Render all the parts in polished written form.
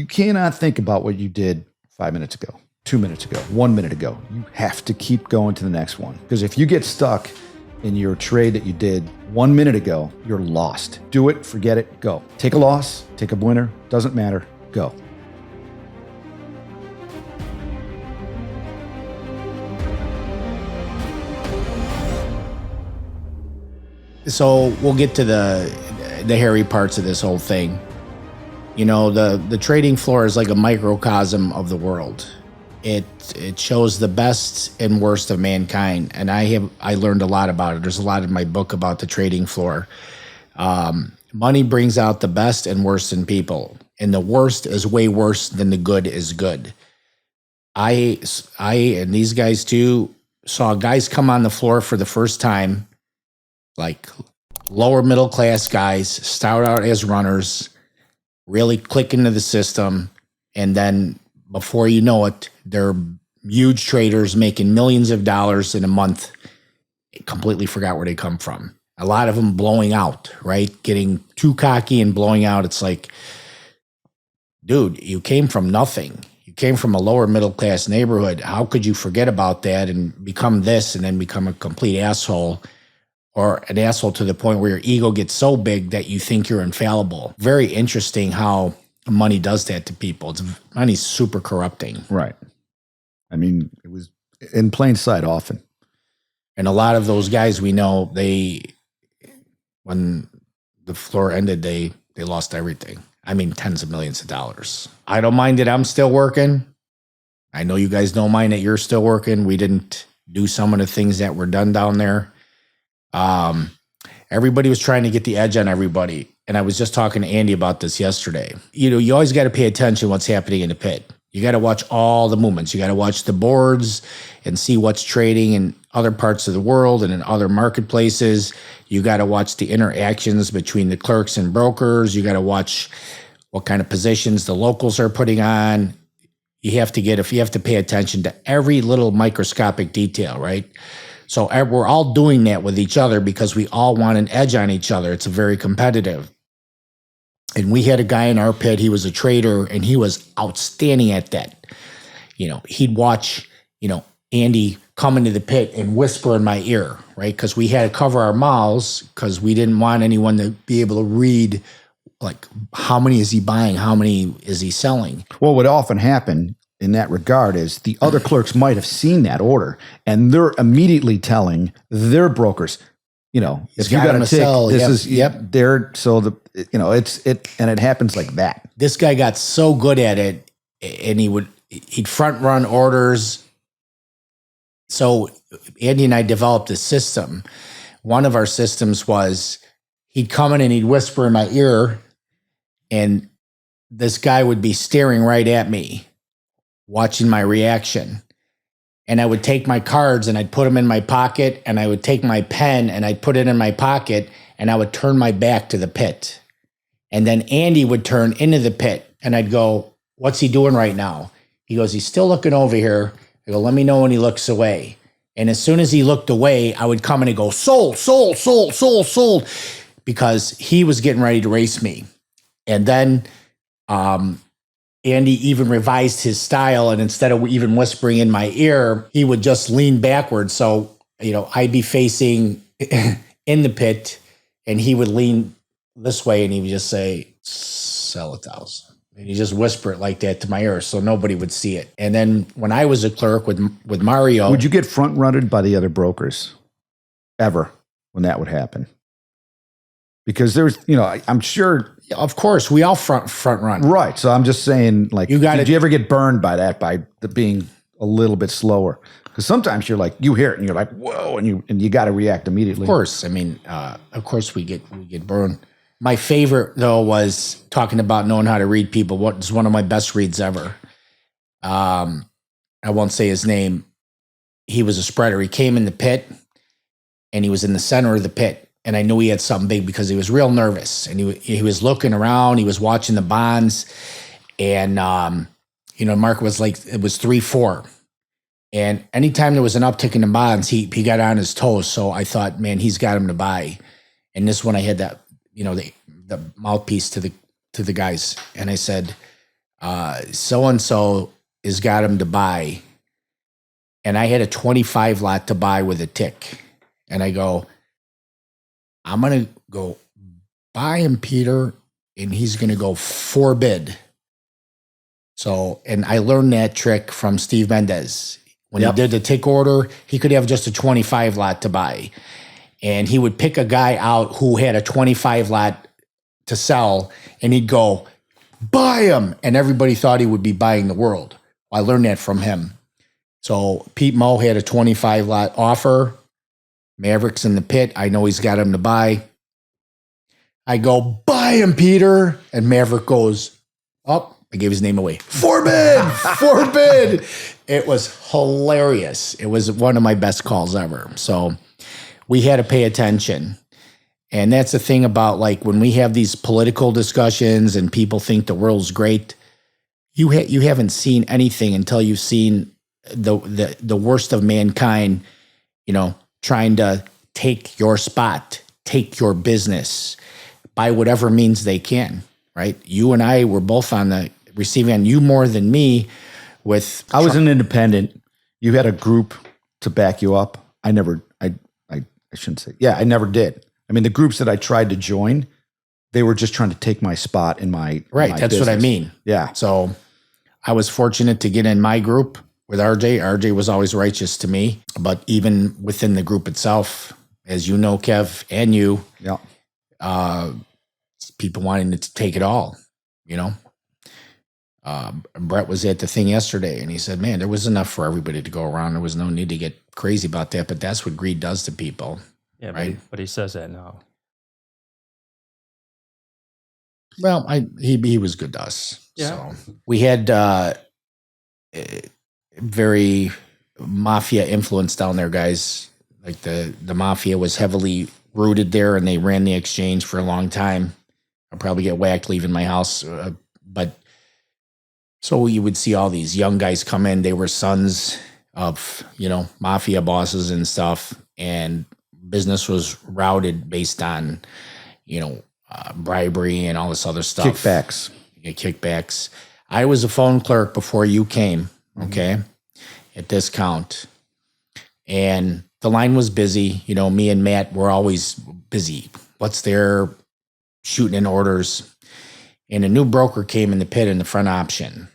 You cannot think about what you did 5 minutes ago, 2 minutes ago, 1 minute ago. You have to keep going to the next one. Because if you get stuck in your trade that you did 1 minute ago, you're lost. Do it, forget it, go. Take a loss, take a winner, doesn't matter, go. So we'll get to the hairy parts of this whole thing. You know, the trading floor is like a microcosm of the world. It shows the best and worst of mankind, and I learned a lot about it. There's a lot in my book about the trading floor. Money brings out the best and worst in people, and the worst is way worse than the good is good. I and these guys too saw guys come on the floor for the first time, like lower middle class guys, start out as runners, really click into the system, and then before you know it, they're huge traders making millions of dollars in a month. Completely forgot where they come from. A lot of them blowing out, right? Getting too cocky and blowing out. It's like, dude, you came from nothing. You came from a lower middle class neighborhood. How could you forget about that and become this and then become a complete asshole? Or an asshole to the point where your ego gets so big that you think you're infallible. Very interesting how money does that to people. Money's super corrupting. Right. I mean, it was in plain sight often. And a lot of those guys we know, when the floor ended, they lost everything. I mean, tens of millions of dollars. I don't mind that I'm still working. I know you guys don't mind that you're still working. We didn't do some of the things that were done down there. Everybody was trying to get the edge on everybody. And I was just talking to Andy about this yesterday. You know, you always got to pay attention to what's happening in the pit. You got to watch all the movements. You got to watch the boards and see what's trading in other parts of the world and in other marketplaces. You got to watch the interactions between the clerks and brokers. You got to watch what kind of positions the locals are putting on. You have to pay attention to every little microscopic detail, right? So we're all doing that with each other because we all want an edge on each other. It's very competitive. And we had a guy in our pit, he was a trader, and he was outstanding at that. You know, he'd watch, Andy come into the pit and whisper in my ear, right? Because we had to cover our mouths because we didn't want anyone to be able to read, like, how many is he buying? How many is he selling? What would often happen in that regard is the other clerks might have seen that order and they're immediately telling their brokers, if you got a tick, this is there. So and it happens like that. This guy got so good at it, and he'd front run orders. So Andy and I developed a system. One of our systems was he'd come in and he'd whisper in my ear, and this guy would be staring right at me, watching my reaction. And I would take my cards and I'd put them in my pocket, and I would take my pen and I'd put it in my pocket, and I would turn my back to the pit. And then Andy would turn into the pit, and I'd go, "What's he doing right now?" He goes, "He's still looking over here." I go, "Let me know when he looks away." And as soon as he looked away, I would come in and go, "Sold, sold, sold, sold, sold," because he was getting ready to race me. And then Andy even revised his style, and instead of even whispering in my ear, he would just lean backwards. So, I'd be facing in the pit, and he would lean this way, and he would just say, "Sell 1,000." And he just whisper it like that to my ear so nobody would see it. And then when I was a clerk with Mario. Would you get front-runted by the other brokers ever when that would happen? Because there's, I'm sure. Of course, we all front run. Right. So I'm just saying, like, did you ever get burned by that, by being a little bit slower? Because sometimes you're like, you hear it and you're like, whoa, and you got to react immediately. Of course. I mean, of course we get burned. My favorite, though, was talking about knowing how to read people. What is one of my best reads ever? I won't say his name. He was a spreader. He came in the pit, and he was in the center of the pit. And I knew he had something big because he was real nervous, and he was looking around. He was watching the bonds, and the market was like, it was 3-4. And anytime there was an uptick in the bonds, he got on his toes. So I thought, man, he's got him to buy. And this one, I had that, the mouthpiece to the guys, and I said, so-and-so has got him to buy. And I had a 25 lot to buy with a tick. And I go, I'm going to go buy him, Peter, and he's going to go forbid. So, and I learned that trick from Steve Mendez. When he did the tick order, he could have just a 25 lot to buy. And he would pick a guy out who had a 25 lot to sell, and he'd go, buy him. And everybody thought he would be buying the world. I learned that from him. So Pete Moe had a 25 lot offer. Maverick's in the pit. I know he's got him to buy. I go, buy him, Peter. And Maverick goes, oh, I gave his name away. Forbid, forbid. It was hilarious. It was one of my best calls ever. So we had to pay attention. And that's the thing about, like, when we have these political discussions and people think the world's great, you haven't seen anything until you've seen the worst of mankind, trying to take your spot, take your business by whatever means they can, right? You and I were both on the receiving end, you more than me with... I was an independent. You had a group to back you up. I shouldn't say. Yeah, I never did. I mean, the groups that I tried to join, they were just trying to take my spot in my Right, my that's business. what I mean. Yeah. So I was fortunate to get in my group with RJ. RJ was always righteous to me, but even within the group itself, as you know, Kev, and you, people wanting to take it all, Brett was at the thing yesterday, and he said, man, there was enough for everybody to go around. There was no need to get crazy about that, but that's what greed does to people. Yeah, right? but he says that now. Well, he was good to us. Yeah. So we had very Mafia influence down there, guys. Like the Mafia was heavily rooted there, and they ran the exchange for a long time. I'll probably get whacked leaving my house, but so you would see all these young guys come in. They were sons of Mafia bosses and stuff, and business was routed based on bribery and all this other stuff. Kickbacks. I was a phone clerk before you came, okay, at Discount. And the line was busy. Me and Matt were always busy. What's there? Shooting in orders. And a new broker came in the pit in the front option.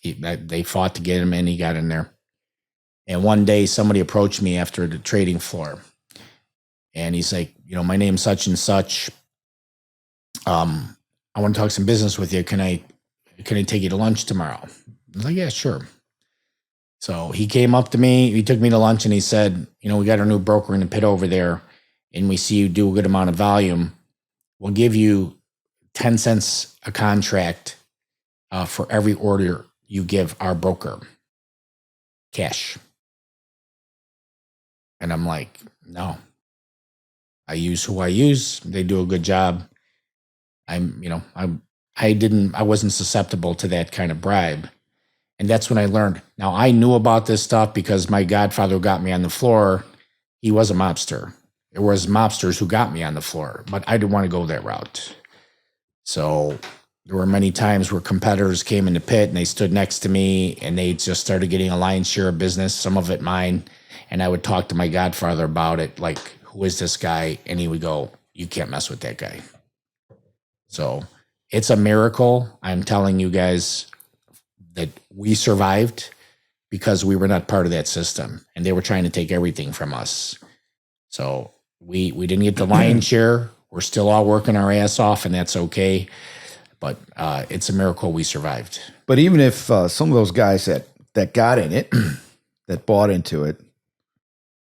They fought to get him in. He got in there. And one day somebody approached me after the trading floor. And he's like, my name's such and such. I want to talk some business with you. Can I take you to lunch tomorrow? I was like, yeah, sure. So he came up to me, he took me to lunch, and he said, we got our new broker in the pit over there, and we see you do a good amount of volume. We'll give you 10 cents a contract for every order you give our broker. Cash. And I'm like, no. I use who I use. They do a good job. I wasn't susceptible to that kind of bribe. And that's when I learned. Now, I knew about this stuff because my godfather got me on the floor. He was a mobster. It was mobsters who got me on the floor, but I didn't want to go that route. So there were many times where competitors came in the pit and they stood next to me and they just started getting a lion's share of business, some of it mine. And I would talk to my godfather about it, like, who is this guy? And he would go, you can't mess with that guy. So it's a miracle. I'm telling you guys that we survived because we were not part of that system, and they were trying to take everything from us. So we didn't get the lion's share. We're still all working our ass off, and that's okay. But it's a miracle we survived. But even if some of those guys that got in it, that bought into it,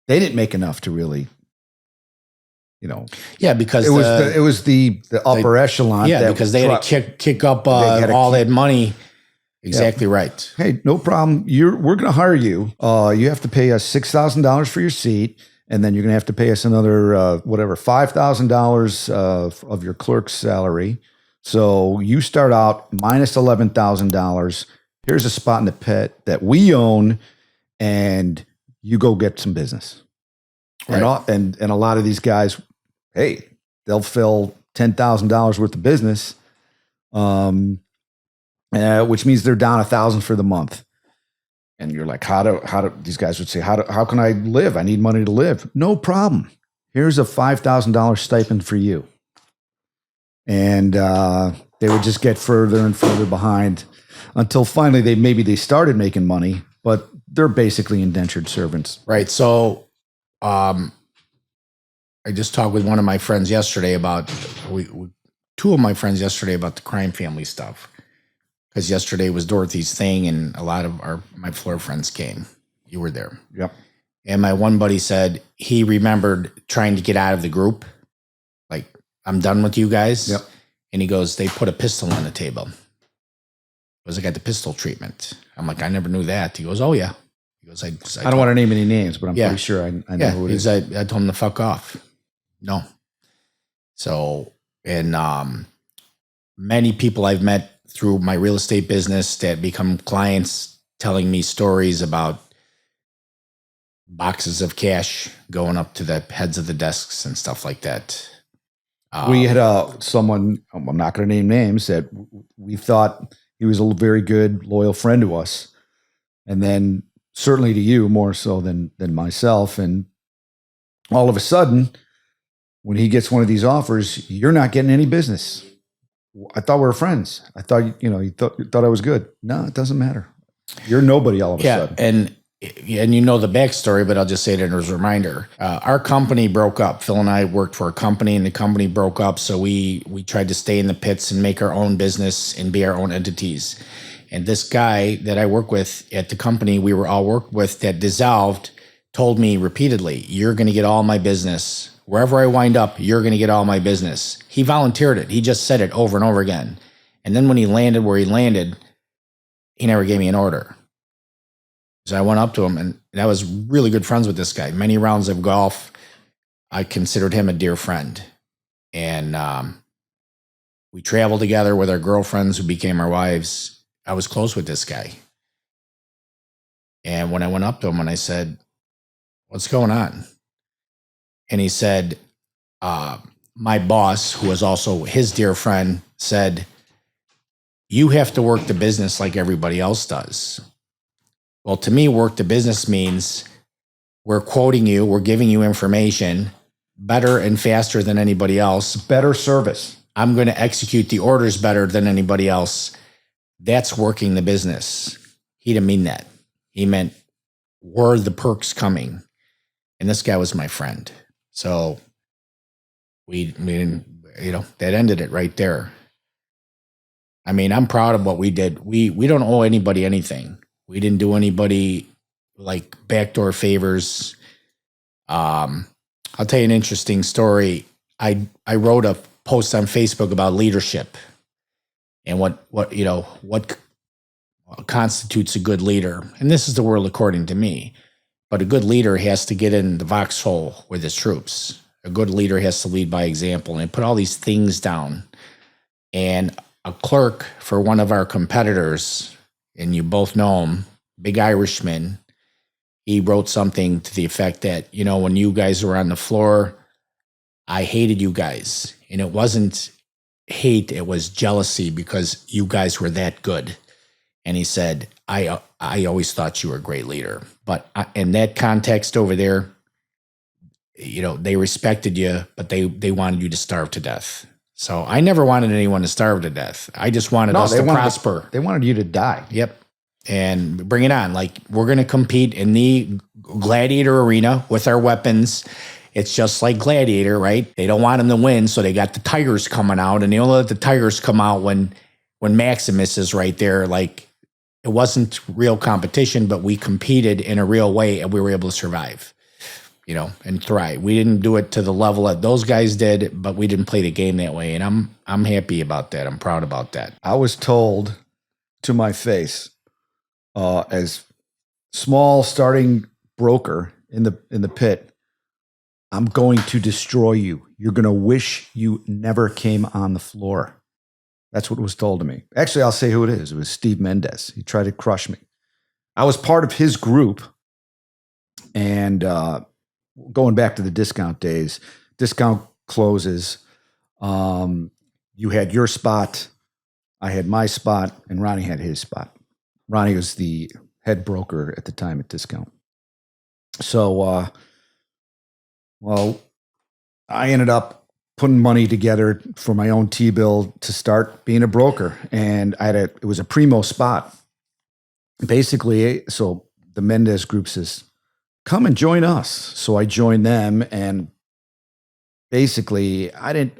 they didn't make enough to really, Yeah, because it was the upper echelon. Yeah, because they had to kick up all that money. Exactly right. Hey, no problem. We're going to hire you. You have to pay us $6,000 for your seat, and then you're going to have to pay us another $5,000 of your clerk's salary. So you start out minus $11,000. Here's a spot in the pit that we own, and you go get some business. Right. And a lot of these guys, hey, they'll fill $10,000 worth of business. And which means they're down $1,000 for the month. And you're like, how do these guys would say, how can I live? I need money to live. No problem. Here's a $5,000 stipend for you. And they would just get further and further behind until finally they started making money, but they're basically indentured servants. Right. So I just talked with one of my friends yesterday about two of my friends yesterday about the crime family stuff. Because yesterday was Dorothy's thing, and a lot of my floor friends came. You were there. Yep. And my one buddy said he remembered trying to get out of the group. Like, I'm done with you guys. Yep. And he goes, they put a pistol on the table. It was like at the pistol treatment. I'm like, I never knew that. He goes, oh, yeah. He goes, I don't want to name any names, but I'm pretty sure I know who it is. I told him to fuck off. No. So, and many people I've met through my real estate business that become clients telling me stories about boxes of cash going up to the heads of the desks and stuff like that. We had someone, I'm not going to name names, that we thought he was a very good, loyal friend to us. And then certainly to you more so than myself. And all of a sudden, when he gets one of these offers, you're not getting any business. I thought we were friends. I thought, you thought I was good. No, it doesn't matter. You're nobody all of a sudden. And you know the backstory, but I'll just say it as a reminder. Our company broke up. Phil and I worked for a company, and the company broke up. So we tried to stay in the pits and make our own business and be our own entities. And this guy that I work with at the company we were all worked with that dissolved told me repeatedly, you're going to get all my business. Wherever I wind up, you're going to get all my business. He volunteered it. He just said it over and over again. And then when he landed where he landed, he never gave me an order. So I went up to him, and I was really good friends with this guy. Many rounds of golf, I considered him a dear friend. And we traveled together with our girlfriends who became our wives. I was close with this guy. And when I went up to him and I said, what's going on? And he said, my boss, who was also his dear friend, said, you have to work the business like everybody else does. Well, to me, work the business means we're quoting you, we're giving you information better and faster than anybody else. Better service. I'm going to execute the orders better than anybody else. That's working the business. He didn't mean that. He meant, where are the perks coming? And this guy was my friend. So we didn't, that ended it right there. I mean, I'm proud of what we did. We don't owe anybody anything. We didn't do anybody like backdoor favors. I'll tell you an interesting story. I wrote a post on Facebook about leadership and what constitutes a good leader. And this is the world according to me. But a good leader has to get in the foxhole with his troops. A good leader has to lead by example and put all these things down. And a clerk for one of our competitors, and you both know him, big Irishman, he wrote something to the effect that, when you guys were on the floor, I hated you guys. And it wasn't hate, it was jealousy because you guys were that good. And he said, I always thought you were a great leader. But in that context over there, they respected you, but they wanted you to starve to death. So I never wanted anyone to starve to death. I just wanted us to prosper. They wanted you to die. Yep. And bring it on. Like, we're going to compete in the gladiator arena with our weapons. It's just like Gladiator, right? They don't want him to win, so they got the tigers coming out, and they only let the tigers come out when Maximus is right there. Like, it wasn't real competition, but we competed in a real way, and we were able to survive, and thrive. We didn't do it to the level that those guys did, but we didn't play the game that way, and I'm happy about that. I'm proud about that. I was told to my face, as small starting broker in the pit, I'm going to destroy you. You're going to wish you never came on the floor. That's what was told to me. Actually, I'll say who it is. It was Steve Mendez. He tried to crush me. I was part of his group. And going back to the discount days, discount closes. You had your spot I had my spot, and Ronnie had his spot. Ronnie was the head broker at the time at Discount. So, well, I ended up putting money together for my own T-bill to start being a broker, and it was a primo spot. Basically, so the Mendez group says, "Come and join us." So I joined them, and basically, I didn't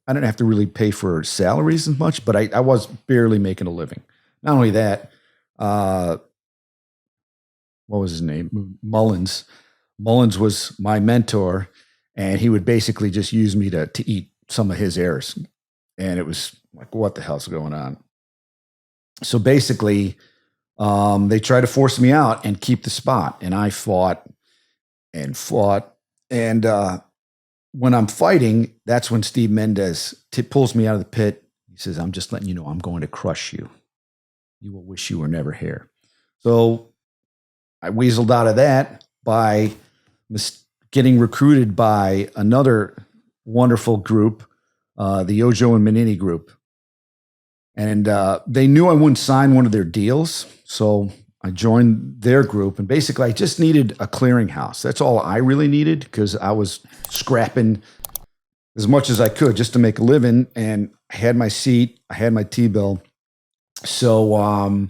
have to really pay for salaries as much, but I was barely making a living. Not only that, what was his name? Mullins. Mullins was my mentor, and he would basically just use me to eat some of his errors. And it was like, what the hell's going on? So basically, they tried to force me out and keep the spot. And I fought and fought. And when I'm fighting, that's when Steve Mendez pulls me out of the pit. He says, "I'm just letting you know I'm going to crush you. You will wish you were never here." So I weaseled out of that by getting recruited by another wonderful group, the Ojo and Manini group. And they knew I wouldn't sign one of their deals. So I joined their group. And basically, I just needed a clearinghouse. That's all I really needed, because I was scrapping as much as I could just to make a living. And I had my seat, I had my T-bill. So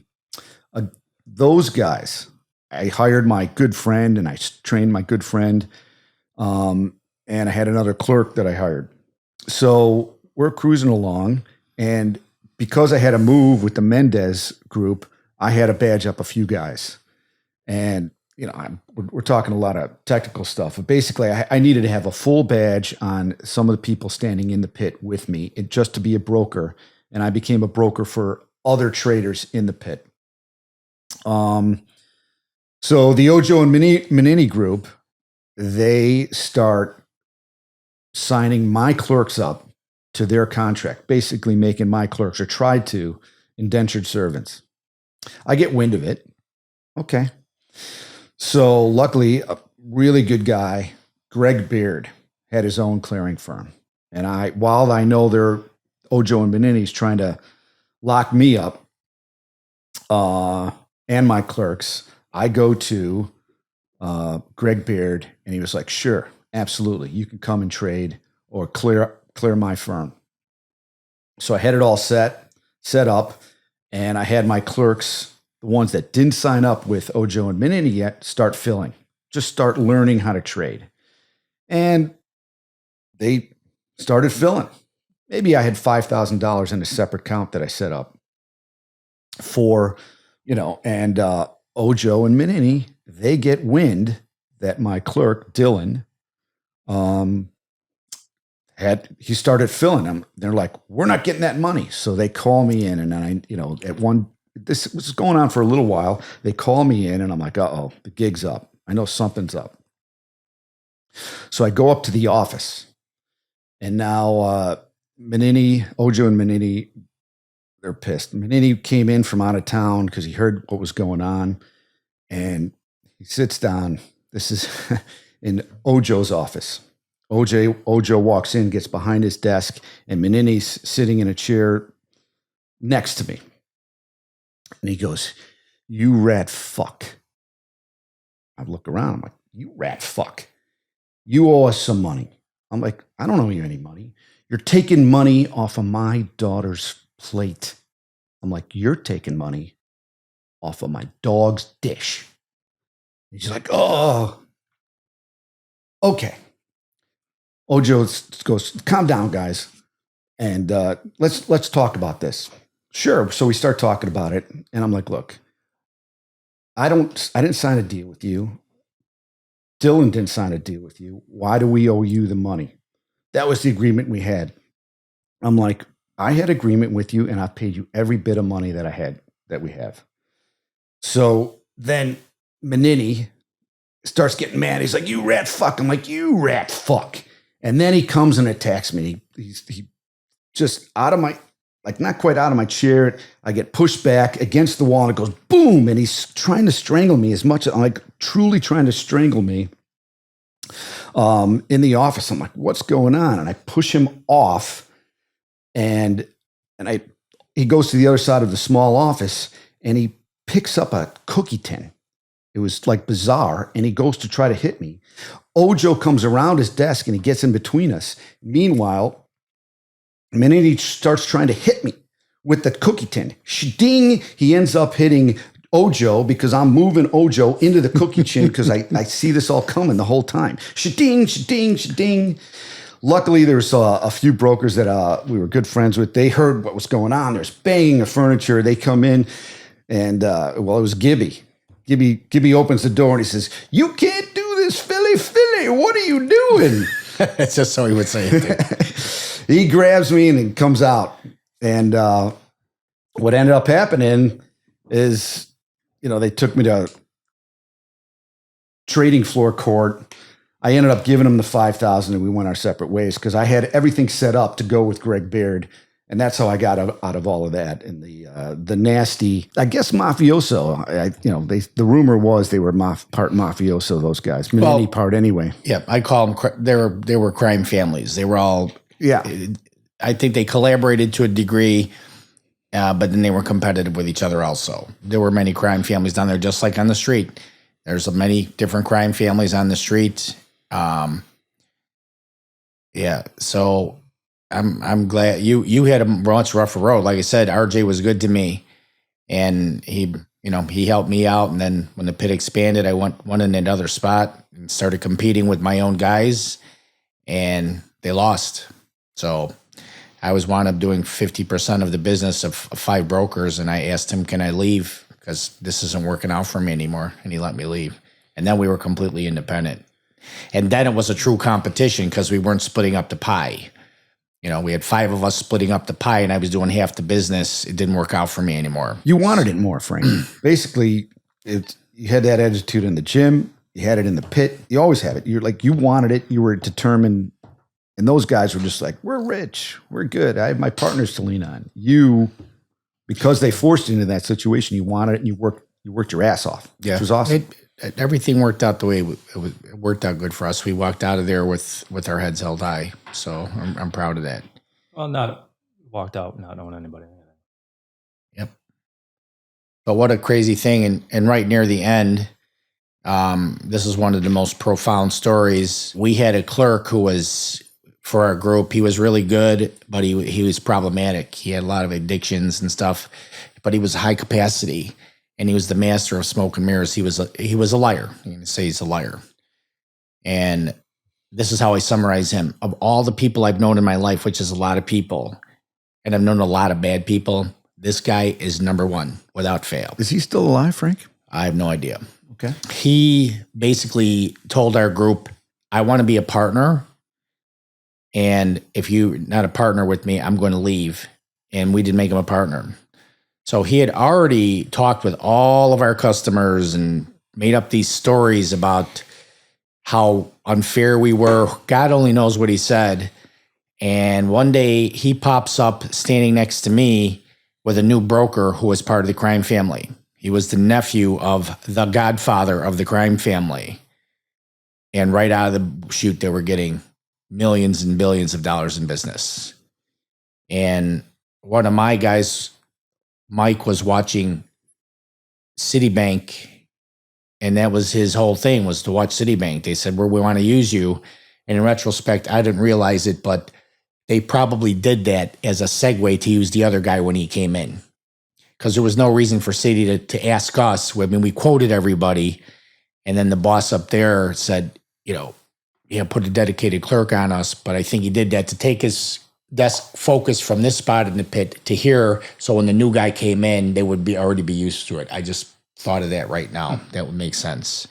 those guys, I hired my good friend, and I trained my good friend. And I had another clerk that I hired. So we're cruising along, and because I had to move with the Mendez group, I had to badge up a few guys. And, we're talking a lot of technical stuff. But basically, I needed to have a full badge on some of the people standing in the pit with me, just to be a broker. And I became a broker for other traders in the pit. So the Ojo and Manini group, they start signing my clerks up to their contract, basically making my clerks, or tried to, indentured servants. I get wind of it. Okay. So luckily, a really good guy, Greg Beard, had his own clearing firm. And while I know they're Ojo and Benini's trying to lock me up, and my clerks, I go to Greg Beard, and he was like, "Sure, absolutely, you can come and trade or clear my firm." So I had it all set up, and I had my clerks, the ones that didn't sign up with Ojo and Manini yet, start filling, just start learning how to trade. And they started filling. Maybe I had $5,000 in a separate account that I set up for, and Ojo and Manini, they get wind that my clerk, Dylan, he started filling them. They're like, "We're not getting that money." So they call me in, and this was going on for a little while. They call me in, and I'm like, "Uh-oh, the gig's up. I know something's up." So I go up to the office, and now Ojo and Manini, they're pissed. Manini came in from out of town because he heard what was going on, and he sits down. This is in Ojo's office. Ojo walks in, gets behind his desk, and Manini's sitting in a chair next to me. And he goes, "You rat fuck." I look around. I'm like, "You rat fuck. You owe us some money." I'm like, "I don't owe you any money. You're taking money off of my daughter's plate." I'm like, "You're taking money off of my dog's dish." He's like, "Oh, okay." Ojo goes, "Calm down, guys, and let's talk about this." Sure. So we start talking about it, and I'm like, "Look, I didn't sign a deal with you. Dylan didn't sign a deal with you. Why do we owe you the money? That was the agreement we had." I'm like, "I had agreement with you, and I paid you every bit of money that we have." So then Manini starts getting mad. He's like, "You rat fuck." I'm like, "You rat fuck." And then he comes and attacks me. He just out of my, like, not quite out of my chair. I get pushed back against the wall, and it goes boom. And he's trying to strangle me as much as, like, truly trying to strangle me in the office. I'm like, "What's going on?" And I push him off, and he goes to the other side of the small office and he picks up a cookie tin. It was like bizarre. And he goes to try to hit me. Ojo comes around his desk and he gets in between us. Meanwhile, the minute he starts trying to hit me with the cookie tin, ding, he ends up hitting Ojo because I'm moving Ojo into the cookie tin because I see this all coming the whole time. Ding, ding. Luckily, there's a few brokers that we were good friends with. They heard what was going on. There's banging of furniture. They come in and, it was Gibby. Gibby opens the door and he says, "You can't do this, Philly. What are you doing?" It's just so he would say it. He grabs me and he comes out. And what ended up happening is, they took me to trading floor court. I ended up giving him the $5,000 and we went our separate ways because I had everything set up to go with Greg Baird. And that's how I got out of all of that. And the nasty, I guess, mafioso. The rumor was they were part mafioso. Those guys, any part anyway. Yeah, I call them. They were crime families. They were all. Yeah, I think they collaborated to a degree, but then they were competitive with each other. Also, there were many crime families down there, just like on the street. There's many different crime families on the street. Yeah, so. I'm glad you had a much rougher road. Like I said, RJ was good to me, and he helped me out. And then when the pit expanded, I went in another spot and started competing with my own guys, and they lost. So I wound up doing 50% of the business of 5 brokers, and I asked him, "Can I leave? Because this isn't working out for me anymore." And he let me leave. And then we were completely independent. And then it was a true competition because we weren't splitting up the pie. We had 5 of us splitting up the pie, and I was doing half the business. It didn't work out for me anymore. You wanted it more, Frank. Basically, you had that attitude in the gym. You had it in the pit. You always had it. You wanted it. You were determined. And those guys were just like, "We're rich. We're good. I have my partners to lean on." Because they forced you into that situation, you wanted it, and you worked your ass off, which was awesome. Everything worked out the way it worked out good for us. We walked out of there with our heads held high. So I'm proud of that. Well, not walked out not knowing anybody. Yep. But what a crazy thing. And right near the end, this is one of the most profound stories. We had a clerk who was, for our group, he was really good, but he was problematic. He had a lot of addictions and stuff, but he was high capacity. And he was the master of smoke and mirrors. He was a liar. I'm going to say he's a liar. And this is how I summarize him. Of all the people I've known in my life, which is a lot of people, and I've known a lot of bad people, this guy is number 1 without fail. Is he still alive, Frank? I have no idea. Okay. He basically told our group, "I want to be a partner. And if you're not a partner with me, I'm going to leave." And we didn't make him a partner. So he had already talked with all of our customers and made up these stories about how unfair we were. God only knows what he said. And one day he pops up standing next to me with a new broker who was part of the crime family. He was the nephew of the godfather of the crime family. And right out of the chute, they were getting millions and billions of dollars in business. And one of my guys, Mike, was watching Citibank, and that was his whole thing, was to watch Citibank. They said, "We want to use you." And in retrospect, I didn't realize it, but they probably did that as a segue to use the other guy when he came in, because there was no reason for Citi to ask us. I mean, we quoted everybody, and then the boss up there said, put a dedicated clerk on us. But I think he did that to take his desk focus from this spot in the pit to here, so when the new guy came in, they would already be used to it. I just thought of that right now. That would make sense.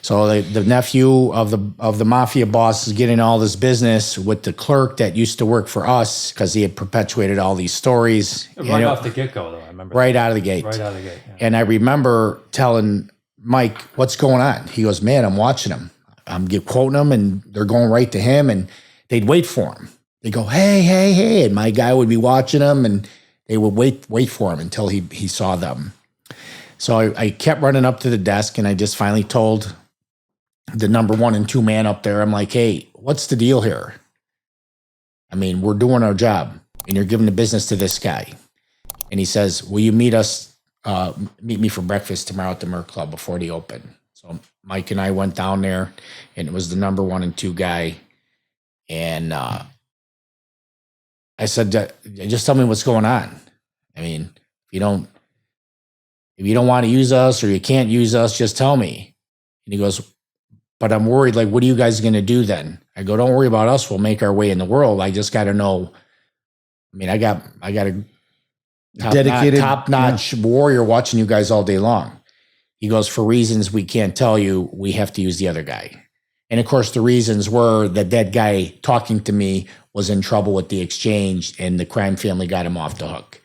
So the nephew of the mafia boss is getting all this business with the clerk that used to work for us because he had perpetuated all these stories. Right off the get-go, though, I remember. Right out of the gate. Right out of the gate. Yeah. And I remember telling Mike, "What's going on?" He goes, "Man, I'm watching him. I'm quoting them, and they're going right to him." And they'd wait for him. They go, hey, and my guy would be watching them, and they would wait for him until he saw them. So I kept running up to the desk, and I just finally told the number 1 and 2 man up there, I'm like, "Hey, what's the deal here? I mean, we're doing our job, and you're giving the business to this guy." And he says, will you meet me for breakfast tomorrow at the Merc Club before they open? So Mike and I went down there, and it was the number 1 and 2 guy. And I said, just tell me what's going on. I mean, if you don't want to use us or you can't use us, just tell me. And he goes, but I'm worried, like, what are you guys going to do then? I go, don't worry about us. We'll make our way in the world. I just got to know. I mean, I got a dedicated, top-notch warrior watching you guys all day long. He goes, for reasons we can't tell you, we have to use the other guy. And of course, the reasons were that guy talking to me was in trouble with the exchange, and the crime family got him off the hook.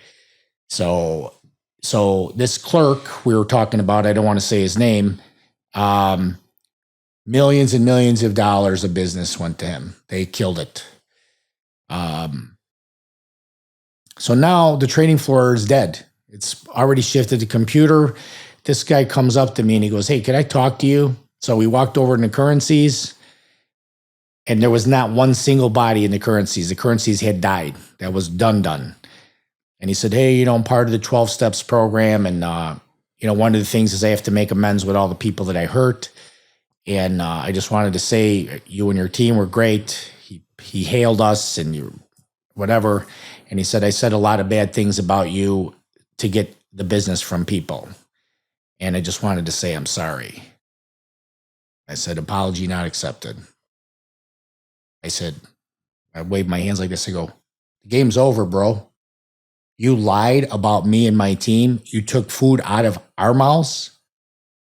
So this clerk we were talking about, I don't want to say his name, millions and millions of dollars of business went to him. They killed it. So now the trading floor is dead. It's already shifted to computer. This guy comes up to me and he goes, hey, can I talk to you? So we walked over to the currencies, and there was not one single body in the currencies. The currencies had died. That was done. And he said, hey, I'm part of the 12 Steps program. And, one of the things is I have to make amends with all the people that I hurt. And I just wanted to say you and your team were great. He hailed us and whatever. And he said, I said a lot of bad things about you to get the business from people. And I just wanted to say I'm sorry. I said, apology not accepted. I said, I waved my hands like this. I go, the game's over, bro. You lied about me and my team. You took food out of our mouths,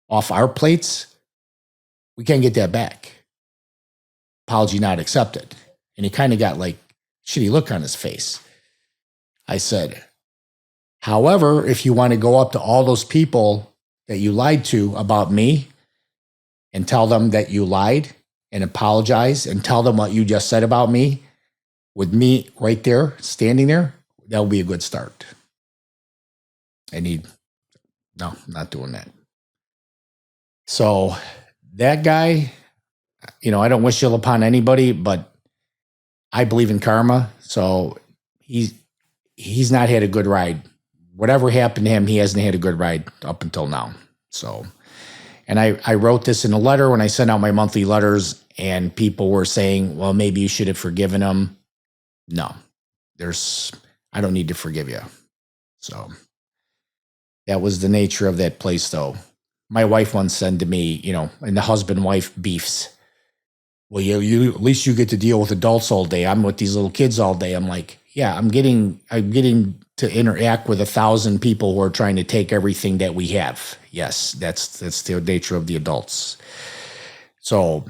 off our plates. We can't get that back. Apology not accepted. And he kind of got like shitty look on his face. I said, however, if you want to go up to all those people that you lied to about me and tell them that you lied and apologize and tell them what you just said about me, with me right there, standing there, that'll be a good start. No, I'm not doing that. So that guy, I don't wish ill upon anybody, but I believe in karma. So he's not had a good ride. Whatever happened to him, he hasn't had a good ride up until now. So, and I wrote this in a letter when I sent out my monthly letters, and people were saying, well, maybe you should have forgiven him. No, I don't need to forgive you. So that was the nature of that place, though. My wife once said to me, and the husband-wife beefs, well, you at least you get to deal with adults all day. I'm with these little kids all day. I'm like, yeah, I'm getting to interact with 1,000 people who are trying to take everything that we have. Yes, that's the nature of the adults. So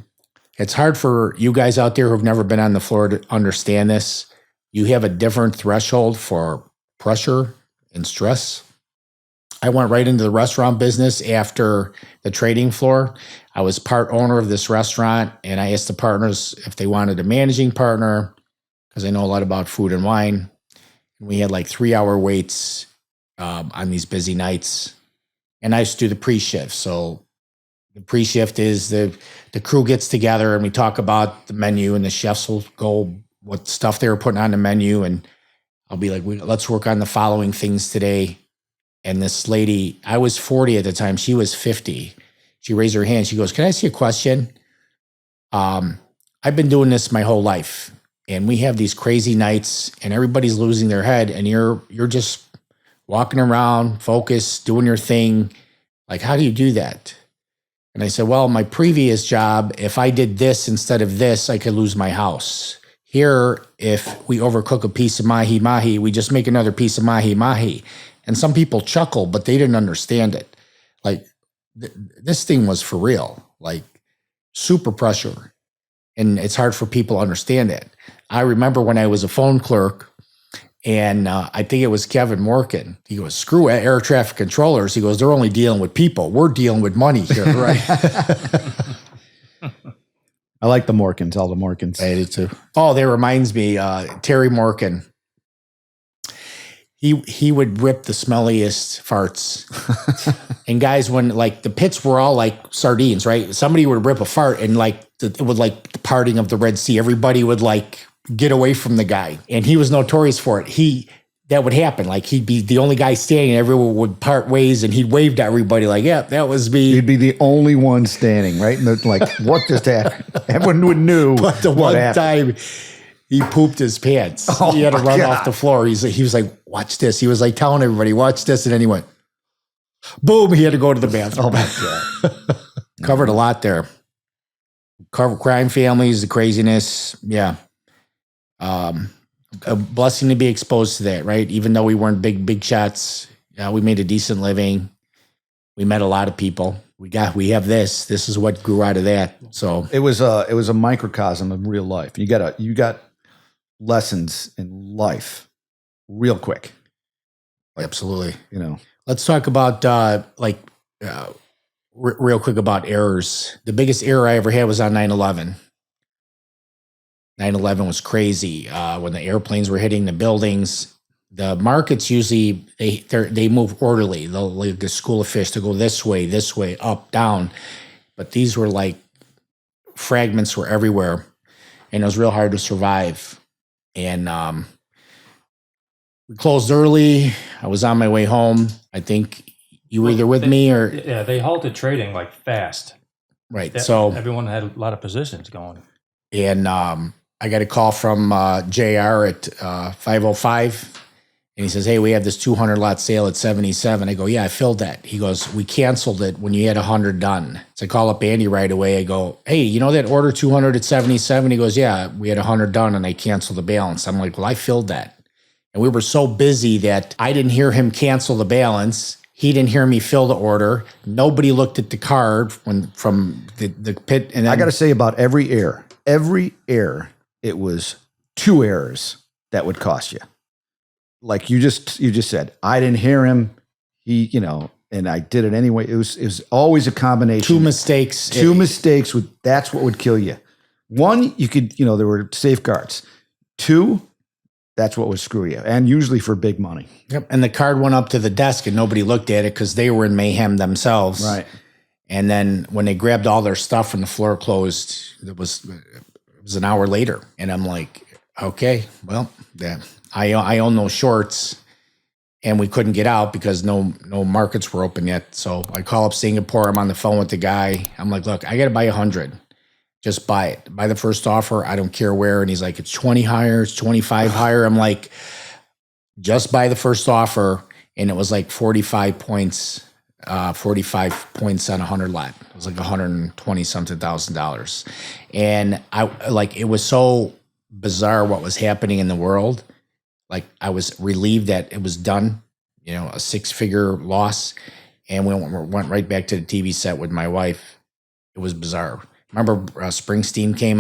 it's hard for you guys out there who've never been on the floor to understand this. You have a different threshold for pressure and stress. I went right into the restaurant business after the trading floor. I was part owner of this restaurant, and I asked the partners if they wanted a managing partner, because I know a lot about food and wine. And we had like 3-hour waits on these busy nights. And I used to do the pre-shift. So the pre-shift is the crew gets together and we talk about the menu, and the chefs will go what stuff they were putting on the menu. And I'll be like, let's work on the following things today. And this lady, I was 40 at the time. She was 50. She raised her hand. She goes, can I ask you a question? I've been doing this my whole life, and we have these crazy nights and everybody's losing their head, and you're just walking around, focused, doing your thing. Like, how do you do that? And I said, well, my previous job, if I did this instead of this, I could lose my house. Here, if we overcook a piece of mahi-mahi, we just make another piece of mahi-mahi. And some people chuckle, but they didn't understand it. Like, this thing was for real, like super pressure. And it's hard for people to understand that. I remember when I was a phone clerk, and I think it was Kevin Morgan. He goes, screw air traffic controllers. He goes, they're only dealing with people. We're dealing with money here, right? I like the Morkins, all the Morkins. I do too. Oh, that reminds me, Terry Morgan. He would rip the smelliest farts. And guys, when like the pits were all like sardines, right? Somebody would rip a fart, and like it would like the parting of the Red Sea. Everybody would like get away from the guy. And he was notorious for it. that would happen. Like he'd be the only guy standing. Everyone would part ways, and he'd wave to everybody like, "Yeah, that was me." He'd be the only one standing, right? And like, what just happened? Everyone would knew. But the what one happened. time he pooped his pants, Oh, he had to my run God. off the floor. He was like, "Watch this." He was like telling everybody, "Watch this," and then he went, boom. He had to go to the bathroom. Oh my God. Covered a lot there. Cover crime families, the craziness. Yeah. A blessing to be exposed to that, right? Even though we weren't big shots, we made a decent living. We met a lot of people. We have this. This is what grew out of that. So It was a microcosm of real life. You got lessons in life real quick. absolutely. You know, Let's talk about real quick about errors. The biggest error I ever had was on 9/11. 9/11 was crazy. When the airplanes were hitting the buildings, the markets usually they move orderly. They'll like the school of fish to go this way, up, down. But these were like fragments were everywhere, and it was real hard to survive. And we closed early. I was on my way home. I think you were either with me or Yeah, they halted trading like fast. right. So everyone had a lot of positions going. and I got a call from JR at 5:05, and he says, "Hey, we have this 200 lot sale at 77." I go, "Yeah, I filled that." He goes, "We canceled it when you had 100 done." So I call up Andy right away. I go, "Hey, you know that order 200 at 77?" He goes, "Yeah, we had 100 done, and I canceled the balance." I'm like, "Well, I filled that." And we were so busy that I didn't hear him cancel the balance. He didn't hear me fill the order. Nobody looked at the card from the pit. And then, I got to say about every error, it was 2 errors that would cost you. Like you just said, I didn't hear him. He, and I did it anyway. It was always a combination. 2 mistakes. Mistakes that's what would kill you. 1, you could, there were safeguards. 2, that's what would screw you. And usually for big money. Yep. And the card went up to the desk and nobody looked at it because they were in mayhem themselves. Right. And then when they grabbed all their stuff and the floor closed, it was an hour later. And I'm like, okay, well, I own those shorts, and we couldn't get out because no markets were open yet. So I call up Singapore. I'm on the phone with the guy. I'm like, look, I got to buy 100. Just buy it. Buy the first offer. I don't care where. And he's like, it's 20 higher. It's 25 higher. I'm like, just buy the first offer. And it was like 45 points on 100 lot. It was like $120 something $1,000. And it was so bizarre what was happening in the world. Like I was relieved that it was done, a 6-figure loss. And we went right back to the TV set with my wife. It was bizarre. Remember Bruce Springsteen came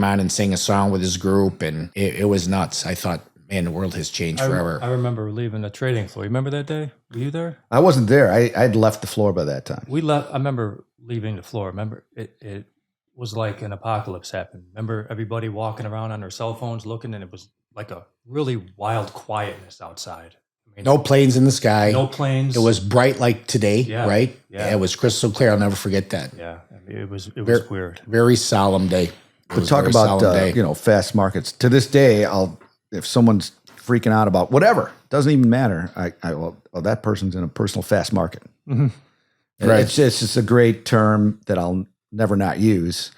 on and sang a song with his group, and it was nuts. I thought, man, the world has changed forever. I remember leaving the trading floor. You remember that day? Were you there? I wasn't there. I'd left the floor by that time. We left. I remember leaving the floor. Remember, it was like an apocalypse happened. Remember everybody walking around on their cell phones looking, and it was like a really wild quietness outside. I mean, No planes in the sky. no planes. It was bright like today, Yeah, right? yeah. It was crystal clear. I'll never forget that. Yeah, I mean, it was weird. Very solemn day. But talk about fast markets. To this day, if someone's freaking out about whatever, doesn't even matter. That person's in a personal fast market. Mm-hmm. Right. It's just a great term that I'll never not use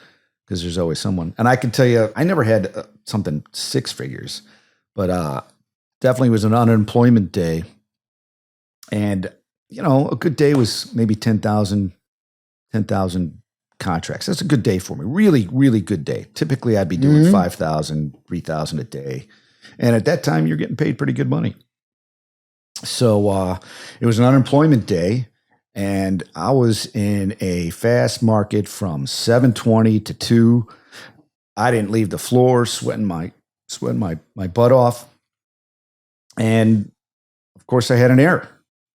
because there's always someone. And I can tell you, I never had something 6 figures, but definitely was an unemployment day. And, a good day was maybe 10,000 contracts. That's a good day for me. Really, really good day. Typically, I'd be doing 5,000, 3,000 a day. And at that time, you're getting paid pretty good money. So it was an unemployment day. And I was in a fast market from 7:20 to 2. I didn't leave the floor, sweating my butt off. And of course, I had an error.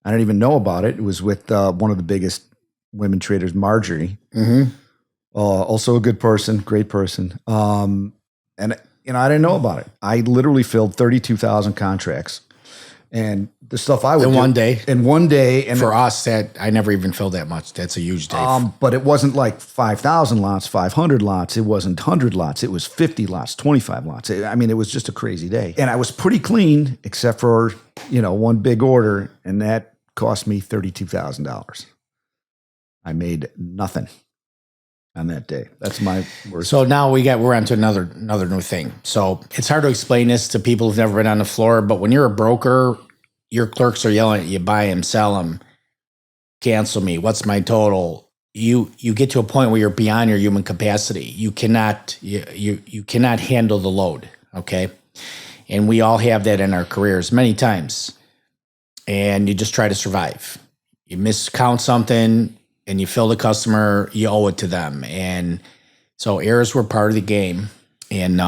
I didn't even know about it. It was with one of the biggest women traders, Marjorie. Mm-hmm. Also a good person, great person. And I didn't know about it. I literally filled 32,000 contracts. And the stuff I would In do one day. in one day, and For us, that I never even filled that much. That's a huge day. but it wasn't like 5,000 lots, 500 lots. It wasn't 100 lots. It was 50 lots, 25 lots. I mean, it was just a crazy day. And I was pretty clean, except for one big order, and that cost me $32,000. I made nothing on that day. That's my worst. So now we're on to another new thing. So it's hard to explain this to people who've never been on the floor, but when you're a broker, your clerks are yelling at you, buy them, sell them, cancel me. What's my total? You get to a point where you're beyond your human capacity. You cannot handle the load. Okay. And we all have that in our careers many times. And you just try to survive. You miscount something and you fill the customer, you owe it to them. And so errors were part of the game. And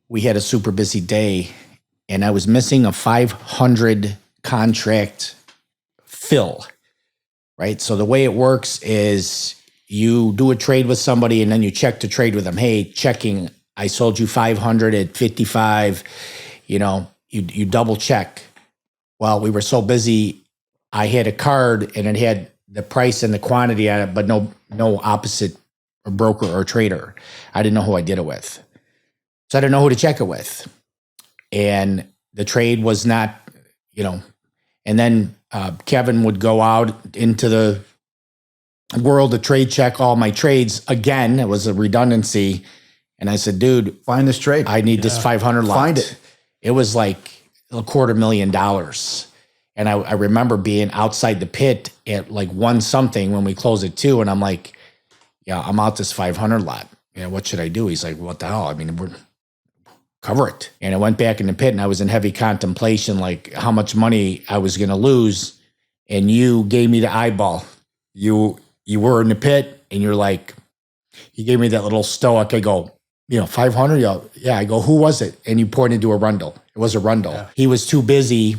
we had a super busy day, and I was missing a 500 contract fill, right? So the way it works is you do a trade with somebody and then you check to trade with them. Hey, checking, I sold you 500 at 55. You double check. Well, we were so busy, I had a card and it had the price and the quantity on it, but no opposite broker or trader. I didn't know who I did it with. So I didn't know who to check it with. And the trade was not, and then Kevin would go out into the world to trade check all my trades. Again, it was a redundancy. And I said, dude, find this trade. I need this 500 lot. Find it. It was like $250,000. And I remember being outside the pit at like 1 something when we closed at 2. And I'm like, yeah, I'm out this 500 lot. What should I do? He's like, what the hell? I mean, we're cover it. And I went back in the pit and I was in heavy contemplation, like how much money I was going to lose. And you gave me the eyeball. You were in the pit and you're like, you gave me that little stoic. I go, 500? Yeah. I go, who was it? And you pointed to a Rundle. It was a Rundle. Yeah. He was too busy.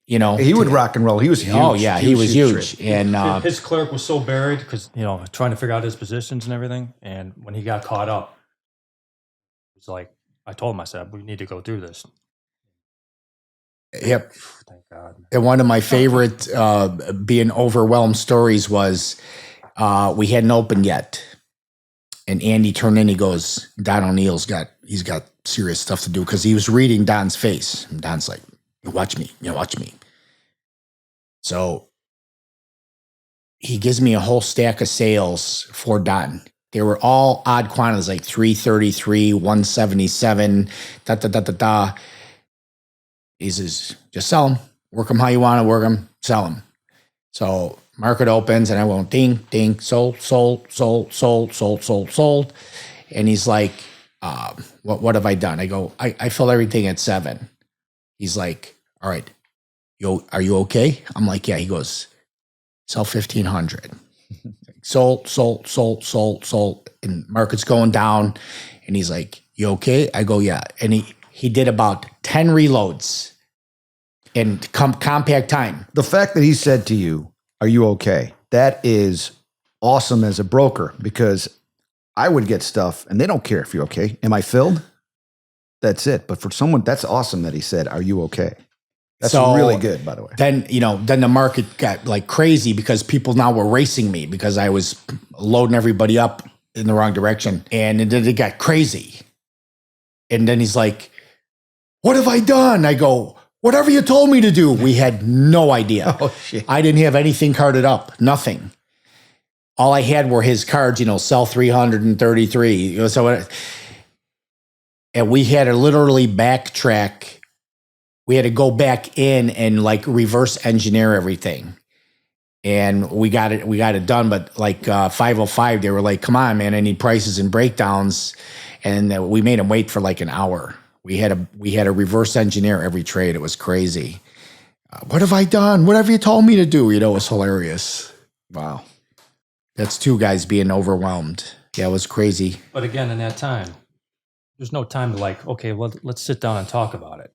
He would rock and roll. He was huge. Oh yeah, he was huge. And his clerk was so buried because trying to figure out his positions and everything. And when he got caught up, it was like I told him, I said, we need to go through this. Yep. Thank God. And one of my favorite being overwhelmed stories was we hadn't opened yet, and Andy turned in. He goes, Don O'Neill's got serious stuff to do because he was reading Don's face. And Don's like, watch me. So he gives me a whole stack of sales for Don. They were all odd quantities, like 333, 177, He says, just sell them. Work them how you want to work them. Sell them. So market opens and I went ding, ding, sold. And he's like, what have I done? I go, I filled everything at 7. He's like, all right, are you okay? I'm like, yeah. He goes, sell 1,500. Sold. And market's going down. And he's like, you okay? I go, yeah. And he did about 10 reloads in compact time. The fact that he said to you, are you okay? That is awesome as a broker, because I would get stuff and they don't care if you're okay. Am I filled? That's it. But for someone, that's awesome that he said, are you okay? That's really good, by the way. Then the market got like crazy because people now were racing me because I was loading everybody up in the wrong direction. And then it got crazy. And then he's like, what have I done? I go, whatever you told me to do. We had no idea. Oh, shit. I didn't have anything carded up. Nothing. All I had were his cards, sell 333. And we had to literally backtrack. We had to go back in and like reverse engineer everything. And we got it done. But like 505, they were like, come on, man, I need prices and breakdowns. And we made them wait for like an hour. We had to reverse engineer every trade. It was crazy. What have I done? Whatever you told me to do, it was hilarious. Wow. That's 2 guys being overwhelmed. Yeah, it was crazy. But again, in that time, there's no time to like, okay, well, let's sit down and talk about it.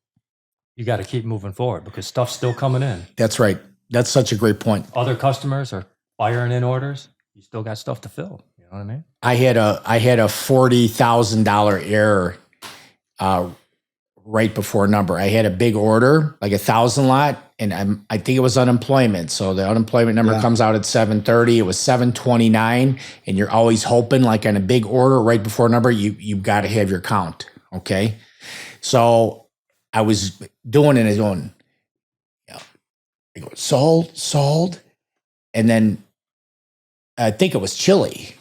You got to keep moving forward because stuff's still coming in. That's right. That's such a great point. Other customers are firing in orders. You still got stuff to fill. You know what I mean? I had a $40,000 error right before number. I had a big order, like 1,000 lot, and I think it was unemployment. So the unemployment number comes out at 7:30. It was 7:29, and you're always hoping, like on a big order right before number, you've got to have your count. Okay, so I was doing it and going, I go, sold, and then I think it was chili.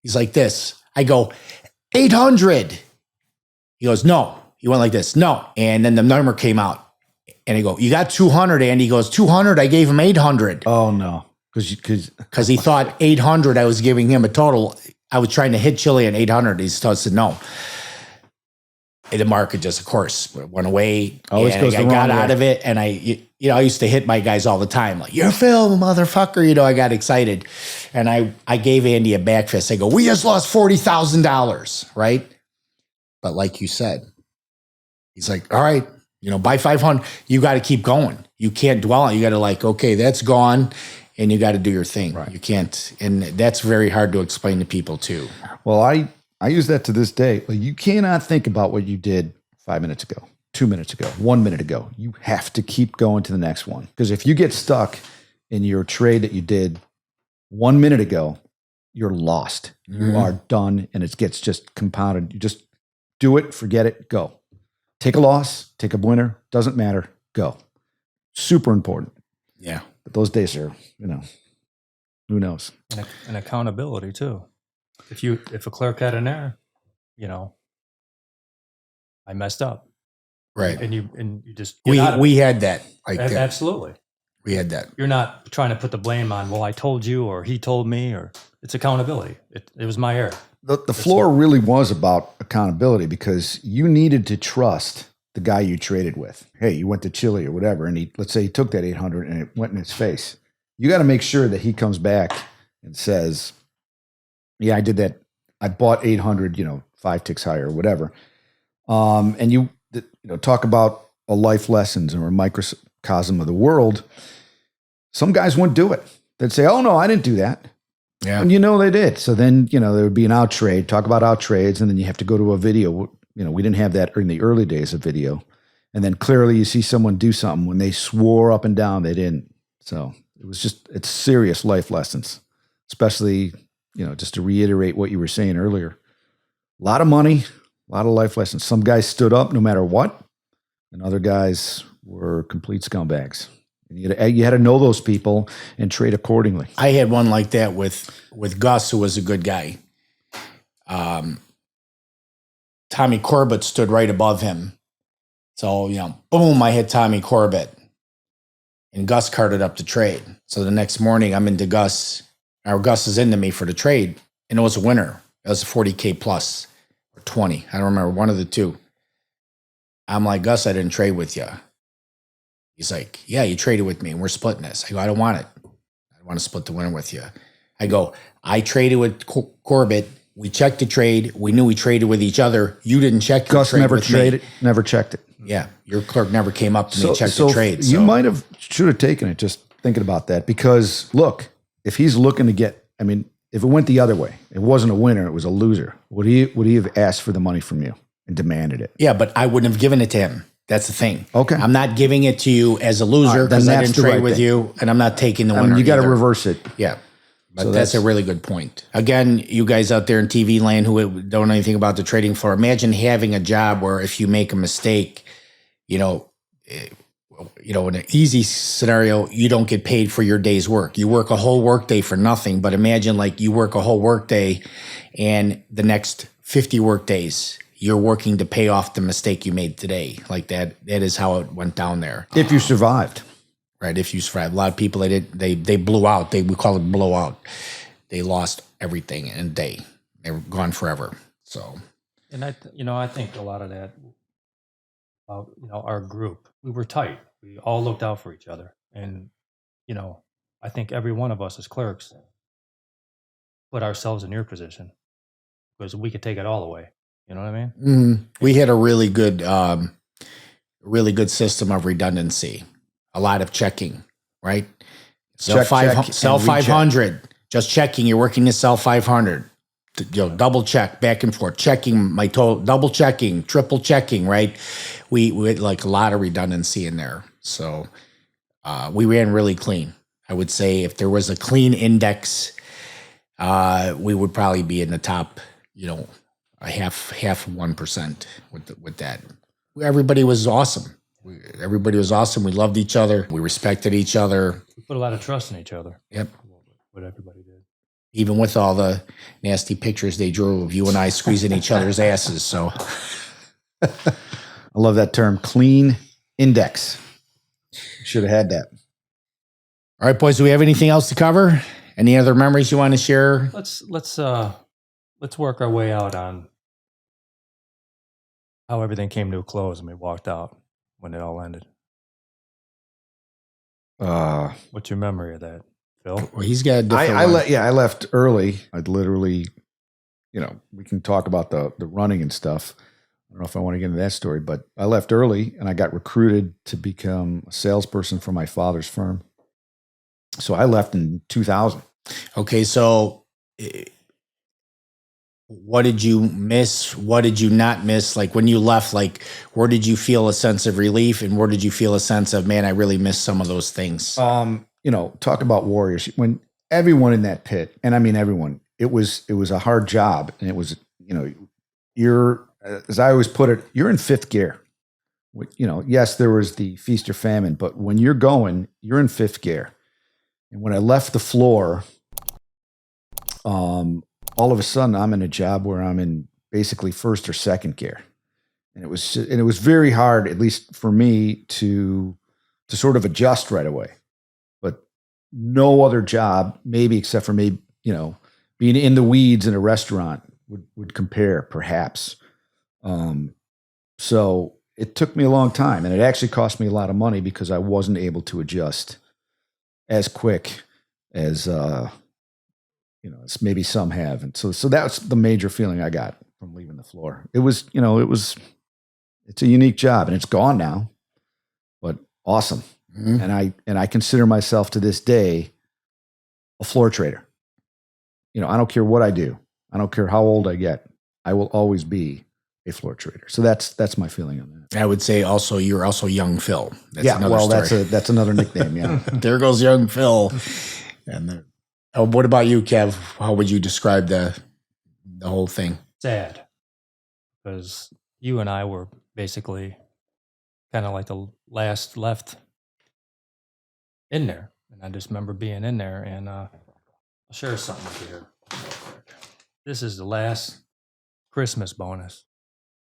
He's like this. I go, 800. He goes, no. He went like this, no. And then the number came out. And I go, you got 200, Andy. He goes, 200? I gave him 800. Oh, no. Because he thought 800, I was giving him a total. I was trying to hit chili at 800. He said no. And the market just, of course, went away. Always goes the I wrong got way. out of it. And I used to hit my guys all the time. Like, you're Phil, motherfucker. I got excited. And I gave Andy a back fist. I go, we just lost $40,000, right? But like you said, he's like, all right, buy 500. You got to keep going. You can't dwell on it. You got to like, okay, that's gone. And you got to do your thing. Right. You can't. And that's very hard to explain to people too. Well, I use that to this day. Like, you cannot think about what you did 5 minutes ago, 2 minutes ago, 1 minute ago. You have to keep going to the next one. Because if you get stuck in your trade that you did 1 minute ago, you're lost. You are done, and it gets just compounded. You just do it, forget it, go. Take a loss, take a winner, doesn't matter, go. Super important. Yeah. But those days are, who knows? And accountability too. If a clerk had an error, I messed up. Right. And you just we had that. Like absolutely. We had that. You're not trying to put the blame on, well, I told you or he told me, or it's accountability. It was my error. The floor really was about accountability, because you needed to trust the guy you traded with. Hey, you went to Chile or whatever, and let's say he took that 800 and it went in his face. You got to make sure that he comes back and says, yeah, I did that. I bought 800, 5 ticks higher or whatever. And you talk about a life lessons or a microcosm of the world. Some guys wouldn't do it. They'd say, oh no, I didn't do that. Yeah. And they did. So then, there would be an out trade, talk about out trades, and then you have to go to a video. We didn't have that in the early days of video. And then clearly you see someone do something when they swore up and down they didn't. So it's serious life lessons, especially, just to reiterate what you were saying earlier. A lot of money, a lot of life lessons. Some guys stood up no matter what, and other guys were complete scumbags. You had to know those people and trade accordingly. I had one like that with Gus, who was a good guy. Tommy Corbett stood right above him. So, boom, I hit Tommy Corbett. And Gus carted up the trade. So the next morning I'm into Gus. Or Gus is into me for the trade. And it was a winner. It was a 40K plus or 20. I don't remember, one of the two. I'm like, Gus, I didn't trade with you. He's like, yeah, you traded with me and we're splitting this. I go, I don't want it. I don't want to split the winner with you. I go, I traded with Corbett. We checked the trade. We knew we traded with each other. You didn't check the Gus trade never with traded, me. Never checked it. Yeah, your clerk never came up to me and checked the trade. You might have, should have taken it, just thinking about that. Because look, if he's looking to get, if it went the other way, it wasn't a winner, it was a loser, would he have asked for the money from you and demanded it? Yeah, but I wouldn't have given it to him. That's the thing. Okay. I'm not giving it to you as a loser because I didn't trade with you, and I'm not taking the winner. You got to either. reverse it. Yeah. But that's a really good point. Again, you guys out there in TV land who don't know anything about the trading floor, imagine having a job where if you make a mistake, in an easy scenario, you don't get paid for your day's work. You work a whole work day for nothing. But imagine like you work a whole work day and the next 50 work days, you're working to pay off the mistake you made today. Like that is how it went down there. If you survived. Right, if you survive. A lot of people, they blew out. We call it blowout. They lost everything in a day. They were gone forever. So, and I think a lot of that about our group. We were tight. We all looked out for each other, and I think every one of us as clerks put ourselves in your position because we could take it all away. You know what I mean? Mm-hmm. We had a really good system of redundancy. A lot of checking, right? Sell 500, just checking. You're working to sell 500. double check back and forth, checking my total, double checking, triple checking, right? We had like a lot of redundancy in there. So we ran really clean. I would say if there was a clean index, we would probably be in the top, a half 1% with that. Everybody was awesome. Everybody was awesome. We loved each other. We respected each other. We put a lot of trust in each other. Yep. What everybody did. Even with all the nasty pictures they drew of you and I squeezing each other's asses. So I love that term, clean index. Should have had that. All right, boys, do we have anything else to cover? Any other memories you want to share? Let's work our way out on how everything came to a close and we walked out when it all ended. What's your memory of that, Phil? Well, he's got a different I left early. I'd literally, we can talk about the running and stuff. I don't know if I want to get into that story, but I left early and I got recruited to become a salesperson for my father's firm. So I left in 2000. Okay, so what did you miss? What did you not miss? Like when you left, like where did you feel a sense of relief and where did you feel a sense of, man, I really missed some of those things? Talk about warriors. When everyone in that pit, and I mean everyone, it was a hard job, and it was, you're, as I always put it, you're in fifth gear. Yes, there was the feast or famine, but when you're going, you're in fifth gear. And when I left the floor, all of a sudden I'm in a job where I'm in basically first or second gear. And it was very hard, at least for me, to sort of adjust right away. But no other job, maybe except for maybe, being in the weeds in a restaurant would compare, perhaps. So it took me a long time, and it actually cost me a lot of money because I wasn't able to adjust as quick as as maybe some have. And so that's the major feeling I got from leaving the floor. It was, it's a unique job, and it's gone now, but awesome. Mm-hmm. And I consider myself to this day a floor trader. I don't care what I do. I don't care how old I get. I will always be a floor trader. So that's my feeling on that. I would say also you're also Young Phil. That's another nickname. Yeah. There goes Young Phil. And what about you, Kev? How would you describe the whole thing? Sad, because you and I were basically kind of like the last left in there, and I just remember being in there. And I'll share something with you here. This is the last Christmas bonus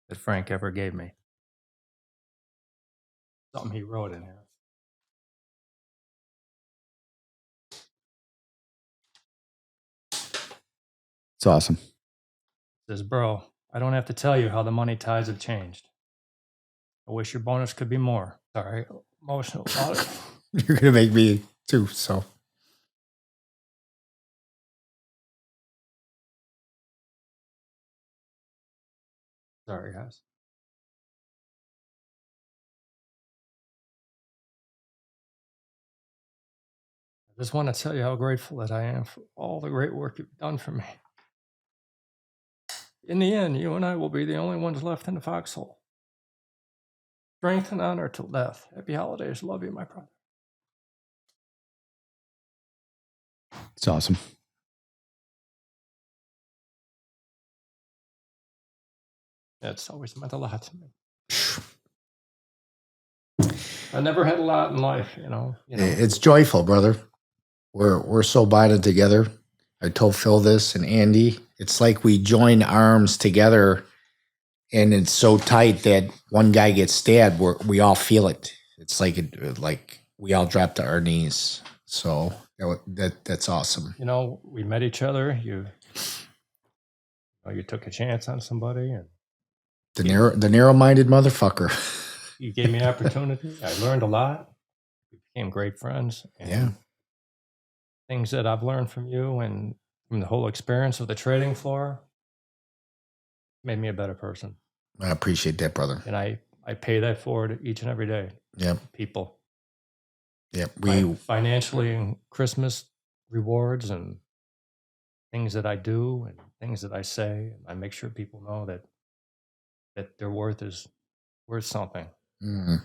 that Frank ever gave me. Something he wrote in here. It's awesome. It says, bro, I don't have to tell you how the money tides have changed. I wish your bonus could be more. Sorry, emotional about it. You're going to make me too, so. Sorry, guys. I just want to tell you how grateful that I am for all the great work you've done for me. In the end, you and I will be the only ones left in the foxhole. Strength and honor till death. Happy holidays. Love you, my brother. It's awesome. It's always meant a lot to me. I never had a lot in life, It's joyful, brother. We're so bonded together. I told Phil this and Andy. It's like we join arms together, and it's so tight that one guy gets stabbed, we all feel it. It's like we all drop to our knees. So that's awesome. We met each other. You took a chance on somebody, and the narrow-minded motherfucker. You gave me opportunity. I learned a lot. We became great friends. And yeah. Things that I've learned from you and from the whole experience of the trading floor made me a better person. I appreciate that, brother. And I pay that forward each and every day. Yep. People. Yep. Financially and Christmas rewards and things that I do and things that I say. I make sure people know that their worth is worth something. Mm.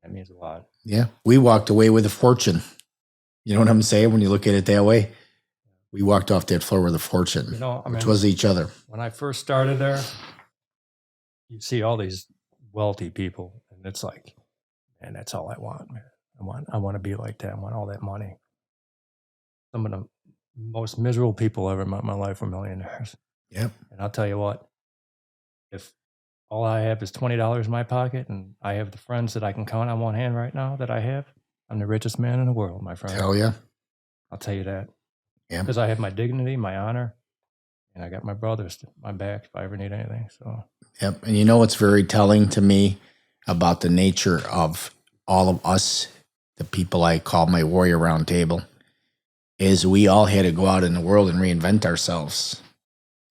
That means a lot. Yeah. We walked away with a fortune. You know what I'm saying? When you look at it that way, we walked off that floor with a fortune, You know, I mean, which was each other. when I first started there, you see all these wealthy people, and it's like, man, that's all I want, man. I want to be like that. I want all that money. Some of the most miserable people I ever met in my life were millionaires. Yep. And I'll tell you what, if all I have is $20 in my pocket and I have the friends that I can count on one hand right now that I have, I'm the richest man in the world, my friend. Hell yeah. I'll tell you that. Yeah. Because I have my dignity, my honor, and I got my brothers to my back if I ever need anything. So, yep. And you know what's very telling to me about the nature of all of us, the people I call my warrior round table, is we all had to go out in the world and reinvent ourselves.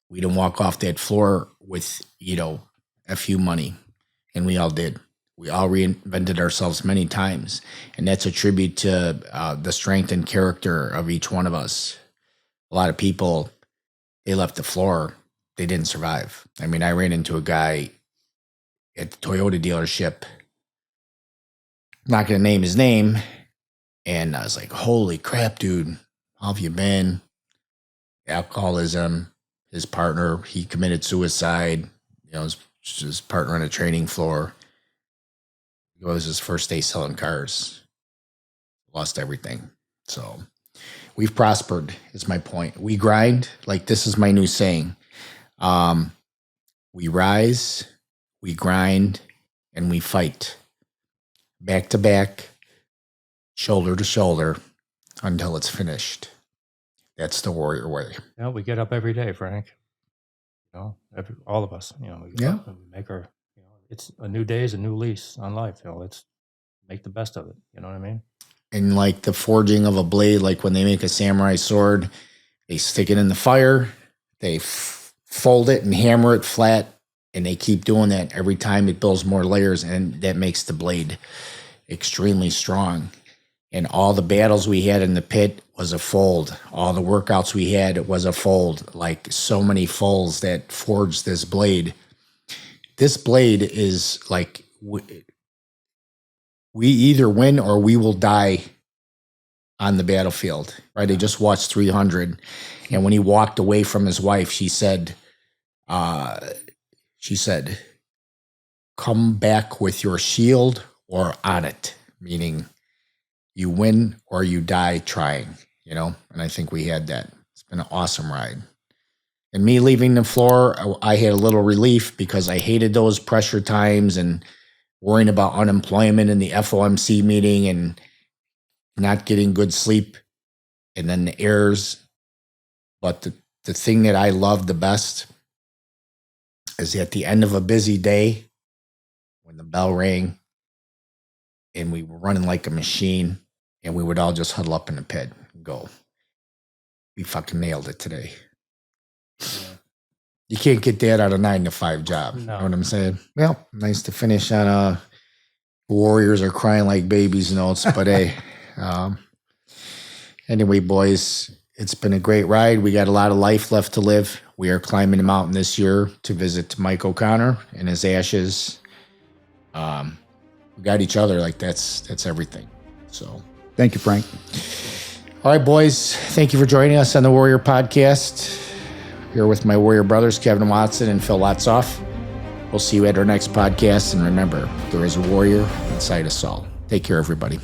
We didn't walk off that floor with, a few money, and we all did. We all reinvented ourselves many times, and that's a tribute to the strength and character of each one of us. A lot of people, they left the floor, they didn't survive. I mean, I ran into a guy at the Toyota dealership, I'm not going to name his name, and I was like, holy crap, dude, how have you been? Alcoholism, his partner, he committed suicide, his partner on a training floor. It was his first day selling cars. Lost everything. So we've prospered, is my point. We grind, like this is my new saying. We rise, we grind, and we fight. Back to back, shoulder to shoulder, until it's finished. That's the warrior way. we get up every day, Frank. All of us, we get up and we make our, it's a new day is a new lease on life. Let's make the best of it. You know what I mean? And like the forging of a blade, like when they make a samurai sword, they stick it in the fire, they fold it and hammer it flat, and they keep doing that every time. It builds more layers, and that makes the blade extremely strong. And all the battles we had in the pit was a fold. All the workouts we had was a fold. Like so many folds that forged this blade. This blade is like, we either win or we will die on the battlefield, right? I just watched 300. And when he walked away from his wife, she said, come back with your shield or on it, meaning you win or you die trying, and I think we had that. It's been an awesome ride. And me leaving the floor, I had a little relief because I hated those pressure times and worrying about unemployment in the FOMC meeting and not getting good sleep and then the errors. But the thing that I loved the best is at the end of a busy day, when the bell rang and we were running like a machine, and we would all just huddle up in the pit and go, we fucking nailed it today. Yeah. You can't get that out of 9-to-5 job. No. You know what I'm saying? Well, nice to finish on Warriors are crying like babies notes, but hey. Anyway, boys, it's been a great ride. We got a lot of life left to live. We are climbing the mountain this year to visit Mike O'Connor and his ashes. We got each other. Like that's everything. So Thank you, Frank. all right, boys. Thank you for joining us on the Warrior Podcast. Here with my Warrior brothers, Kevin Watson and Phil Lotsoff. We'll see you at our next podcast. And remember, there is a warrior inside us all. Take care, everybody.